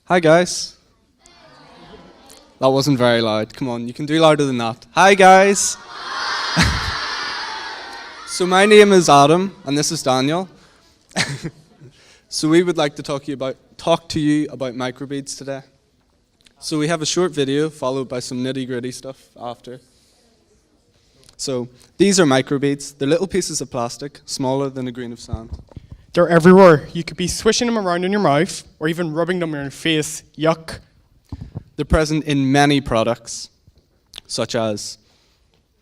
Hi guys. That wasn't very loud. Come on, you can do louder than that. Hi guys. So my name is Adam and this is Daniel. So we would like to talk to you about microbeads today. So we have a short video followed by some nitty-gritty stuff after. So these are microbeads. They're little pieces of plastic, smaller than a grain of sand. They're everywhere. You could be swishing them around in your mouth or even rubbing them on your face. Yuck. They're present in many products, such as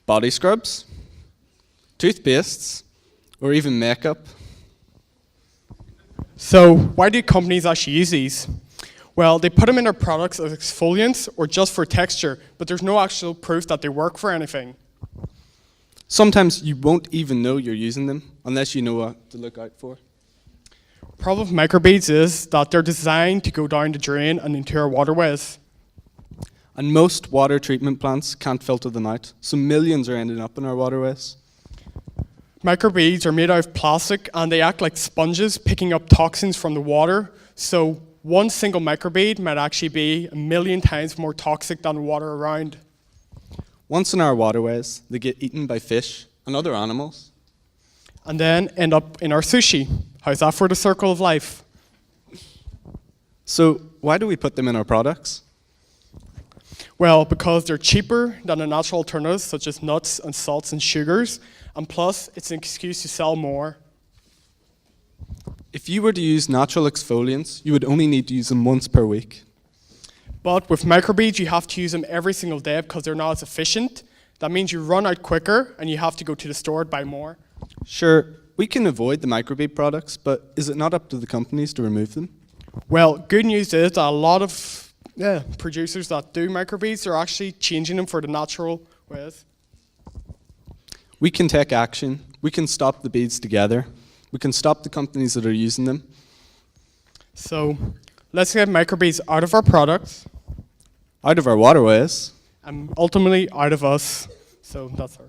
body scrubs, toothpastes, or even makeup. So why do companies actually use these? Well, they put them in their products as exfoliants or just for texture, but there's no actual proof that they work for anything. Sometimes you won't even know you're using them unless you know what to look out for. Problem with microbeads is that they're designed to go down the drain and into our waterways. And most water treatment plants can't filter them out, so millions are ending up in our waterways. Microbeads are made out of plastic and they act like sponges picking up toxins from the water. So one single microbead might actually be 1,000,000 times more toxic than the water around. Once in our waterways, they get eaten by fish and other animals. And then end up in our sushi. How's that for the circle of life? So why do we put them in our products? Well, because they're cheaper than the natural alternatives such as nuts and salts and sugars, and plus it's an excuse to sell more. If you were to use natural exfoliants, you would only need to use them once per week. But with microbeads, you have to use them every single day because they're not as efficient. That means you run out quicker and you have to go to the store to buy more. Sure, we can avoid the microbead products, but is it not up to the companies to remove them? Well, good news is that a lot of producers that do microbeads are actually changing them for the natural ways. We can take action. We can stop the beads together. We can stop the companies that are using them. So let's get microbeads out of our products. Out of our waterways. And ultimately out of us. So that's our.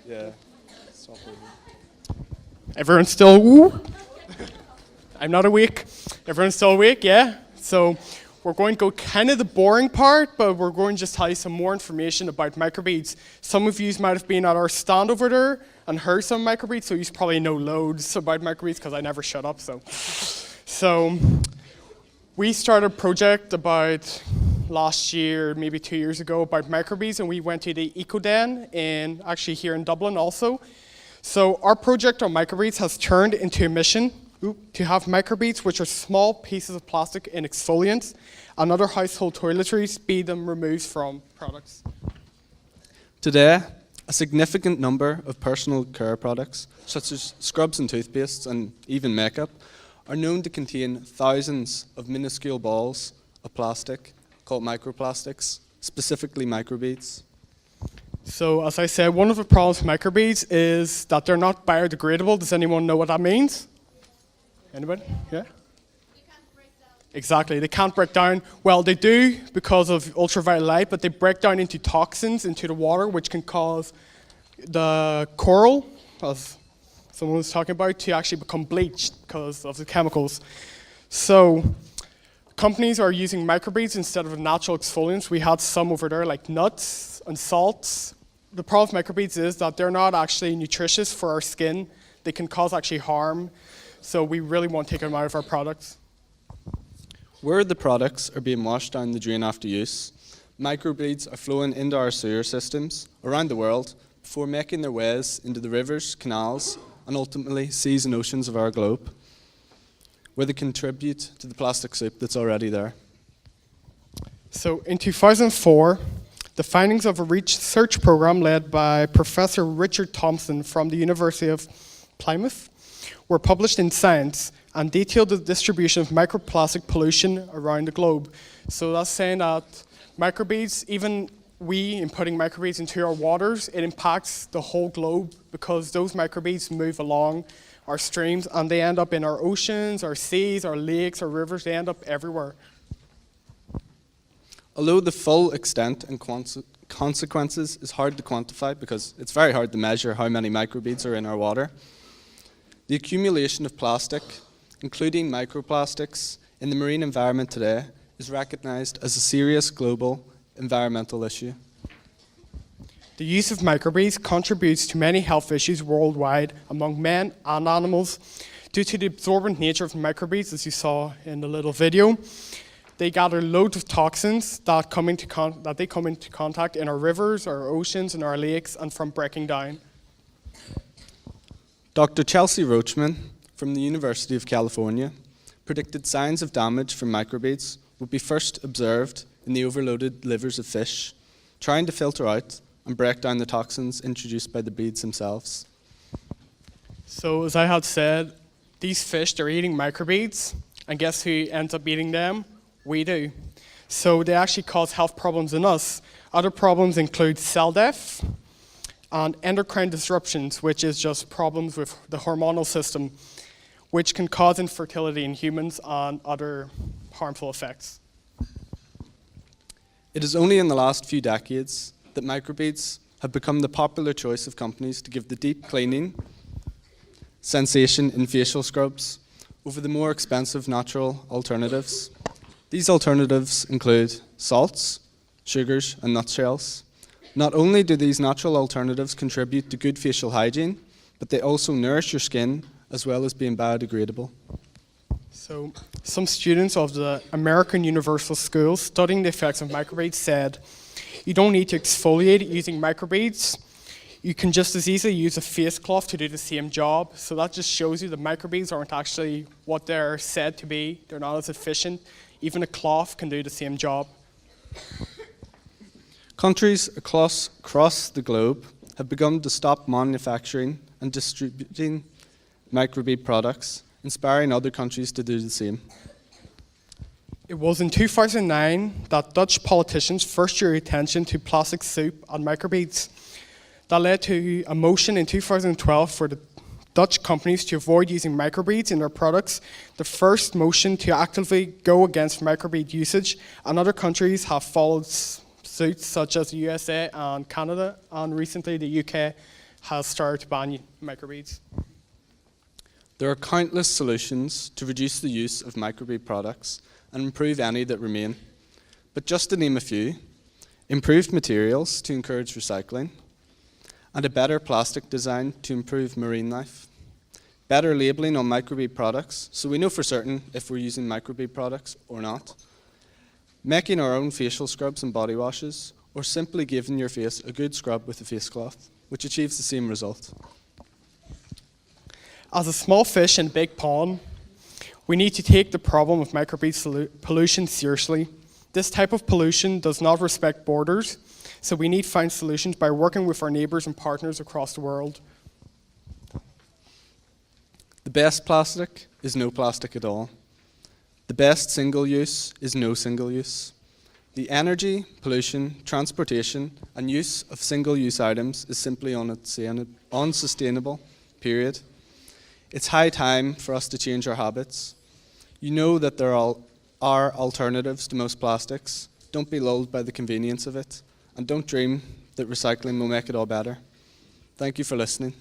Yeah. Everyone's still woo? I'm not awake. Everyone's still awake, yeah? So we're going to go kind of the boring part, but we're going to just tell you some more information about microbeads. Some of you might have been at our stand over there and heard some microbeads, so you probably know loads about microbeads because I never shut up. So we started a project about last year, maybe 2 years ago, about microbeads, and we went to the EcoDen actually here in Dublin also. So our project on microbeads has turned into a mission to have microbeads, which are small pieces of plastic in exfoliants and other household toiletries, be them removed from products. Today, a significant number of personal care products, such as scrubs and toothpastes and even makeup, are known to contain thousands of minuscule balls of plastic called microplastics, specifically microbeads. So as I said, one of the problems with microbeads is that they're not biodegradable. Does anyone know what that means? Anybody? Yeah? They can't break down. Exactly, they can't break down. Well, they do because of ultraviolet light, but they break down into toxins into the water, which can cause the coral, as someone was talking about, to actually become bleached because of the chemicals. So companies are using microbeads instead of natural exfoliants. We had some over there like nuts and salts. The problem with microbeads is that they're not actually nutritious for our skin. They can cause actually harm. So we really want to take them out of our products. Where the products are being washed down the drain after use, microbeads are flowing into our sewer systems around the world before making their ways into the rivers, canals, and ultimately seas and oceans of our globe, where they contribute to the plastic soup that's already there. So in 2004, the findings of a research program led by Professor Richard Thompson from the University of Plymouth were published in Science and detailed the distribution of microplastic pollution around the globe. So that's saying that microbeads, even we in putting microbeads into our waters, it impacts the whole globe because those microbeads move along our streams and they end up in our oceans, our seas, our lakes, our rivers, they end up everywhere. Although the full extent and consequences is hard to quantify because it's very hard to measure how many microbeads are in our water, the accumulation of plastic, including microplastics, in the marine environment today is recognized as a serious global environmental issue. The use of microbeads contributes to many health issues worldwide among men and animals. Due to the absorbent nature of microbeads, as you saw in the little video, they gather loads of toxins that they come into contact in our rivers, our oceans, and our lakes, and from breaking down. Dr. Chelsea Roachman from the University of California predicted signs of damage from microbeads would be first observed in the overloaded livers of fish, trying to filter out and break down the toxins introduced by the beads themselves. So, as I had said, these fish, they're eating microbeads, and guess who ends up eating them? We do. So they actually cause health problems in us. Other problems include cell death and endocrine disruptions, which is just problems with the hormonal system, which can cause infertility in humans and other harmful effects. It is only in the last few decades that microbeads have become the popular choice of companies to give the deep cleaning sensation in facial scrubs over the more expensive natural alternatives. These alternatives include salts, sugars, and nutshells. Not only do these natural alternatives contribute to good facial hygiene, but they also nourish your skin as well as being biodegradable. So, some students of the American Universal School studying the effects of microbeads said, you don't need to exfoliate using microbeads. You can just as easily use a face cloth to do the same job. So that just shows you that microbeads aren't actually what they're said to be. They're not as efficient. Even a cloth can do the same job. Countries across the globe have begun to stop manufacturing and distributing microbead products, inspiring other countries to do the same. It was in 2009 that Dutch politicians first drew attention to plastic soup and microbeads. That led to a motion in 2012 for the Dutch companies to avoid using microbeads in their products, the first motion to actively go against microbead usage, and other countries have followed suit, such as the USA and Canada, and recently the UK has started to ban microbeads. There are countless solutions to reduce the use of microbead products and improve any that remain. But just to name a few, improved materials to encourage recycling, and a better plastic design to improve marine life. Better labeling on microbead products, so we know for certain if we're using microbead products or not. Making our own facial scrubs and body washes, or simply giving your face a good scrub with a face cloth, which achieves the same result. As a small fish in a big pond, we need to take the problem of microbead pollution seriously. This type of pollution does not respect borders, so we need to find solutions by working with our neighbours and partners across the world. The best plastic is no plastic at all. The best single use is no single use. The energy, pollution, transportation, and use of single-use items is simply unsustainable, period. It's high time for us to change our habits. You know that there are alternatives to most plastics. Don't be lulled by the convenience of it. And don't dream that recycling will make it all better. Thank you for listening.